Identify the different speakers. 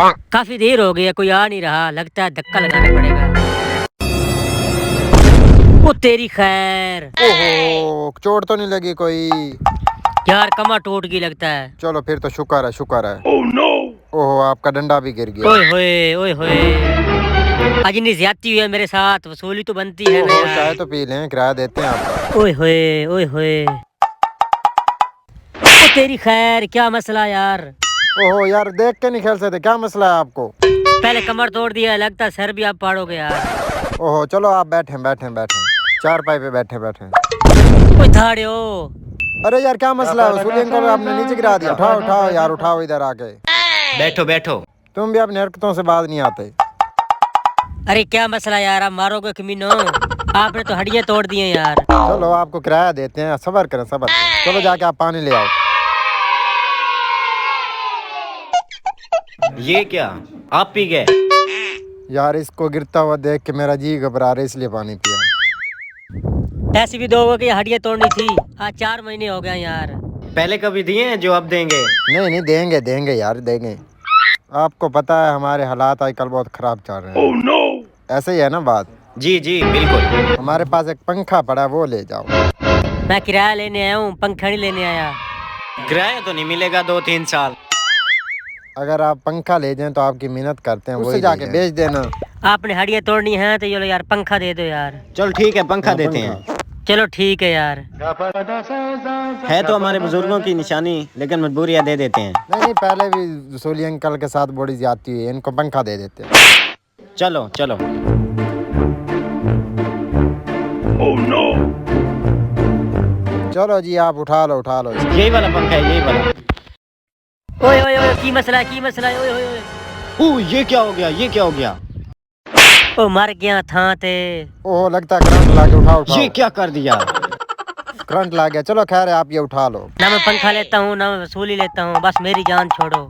Speaker 1: काफी देर हो गई है, कोई आ नहीं रहा, लगता है धक्का लगाना पड़ेगा। ओ तेरी खैर।
Speaker 2: ओहो, चोट तो नहीं लगी कोई?
Speaker 1: यार कमर टूट गई लगता है।
Speaker 2: चलो फिर तो शुक्र है, शुक्र है। ओहो, आपका डंडा भी गिर गया।
Speaker 1: ओए होए, ओए होए, आज इतनी ज्यादती हुई है मेरे साथ, वसूली तो बनती है ना
Speaker 2: ओहो,
Speaker 1: यार।
Speaker 2: चाय तो पी लें, किराया देते हैं आपका।
Speaker 1: ओए होए, ओए होए, ओ तेरी खैर, क्या मसला यार?
Speaker 2: ओहो यार, देख के नहीं खेल सकते, क्या मसला है आपको?
Speaker 1: पहले कमर तोड़ दिया, लगता है सर भी आप पाड़ोगे यार।
Speaker 2: ओहो, चलो आप बैठे बैठे बैठे, चारपाई पे बैठे बैठे।
Speaker 1: ओए धाड़ियो।
Speaker 2: अरे यार, क्या मसला है? वसूली अंकल आपने नीचे गिरा दिया। उठाओ उठाओ यार, उठाओ इधर आके।
Speaker 3: बैठो बैठो।
Speaker 2: तुम भी अपनी हरकतों से बाज नहीं आते।
Speaker 1: अरे क्या मसला यार, आप मारोगे कमीनो? आपने तो हड्डियां तोड़ दी हैं यार।
Speaker 2: चलो आपको किराया देते हैं, सबर करें सबर करें। चलो जाके आप पानी ले आओ।
Speaker 3: ये क्या, आप पी गए?
Speaker 2: यार इसको गिरता हुआ देख के मेरा जी घबरा रहा है, इसलिए पानी पिया।
Speaker 1: ऐसी भी दो की हड्डियां तोड़नी थी, आज 4 महीने हो गए यार।
Speaker 3: पहले कभी दिए हैं जो अब देंगे?
Speaker 2: नहीं नहीं, देंगे देंगे यार, देंगे। आपको पता है हमारे हालात आजकल बहुत खराब चल रहे हैं।
Speaker 3: Oh, no!
Speaker 2: ऐसे ही है ना बात?
Speaker 3: जी जी बिल्कुल।
Speaker 2: हमारे पास एक पंखा पड़ा है, वो ले जाओ।
Speaker 1: मैं किराया लेने आया हूँ, पंखा नहीं लेने आया।
Speaker 3: किराया तो नहीं मिलेगा 2-3 साल।
Speaker 2: अगर आप पंखा ले जाएं तो आपकी मेहनत करते हैं, उससे जाके बेच देना।
Speaker 1: आपने हड्डियां तोड़नी है तो ये यार पंखा दे दो यार।
Speaker 3: चल ठीक है, पंखा देते हैं।
Speaker 1: चलो ठीक है यार।
Speaker 3: है तो हमारे बुजुर्गों की निशानी, लेकिन मजबूरियाँ दे देते हैं।
Speaker 2: नहीं नहीं, पहले भी वसूली अंकल के साथ बड़ी ज्यादती हुई है, इनको पंखा दे देते हैं।
Speaker 3: चलो चलो।
Speaker 2: चलो जी, आप उठा लो उठा लो।
Speaker 3: यही वाला पंखा है, यही वाला।
Speaker 1: ओए ओए ओए, की मसला है, की मसला है? ओए ओए ओए,
Speaker 3: ये क्या हो गया, ये क्या हो गया?
Speaker 1: ओ मर गया था ते।
Speaker 2: ओहो, लगता है करंट ला के उठाओ उठाओ।
Speaker 3: ये क्या कर दिया?
Speaker 2: करंट ला गया। चलो खैर है, आप ये उठा लो।
Speaker 1: ना मैं पंखा लेता हूँ, ना मैं वसूली लेता हूँ, बस मेरी जान छोड़ो।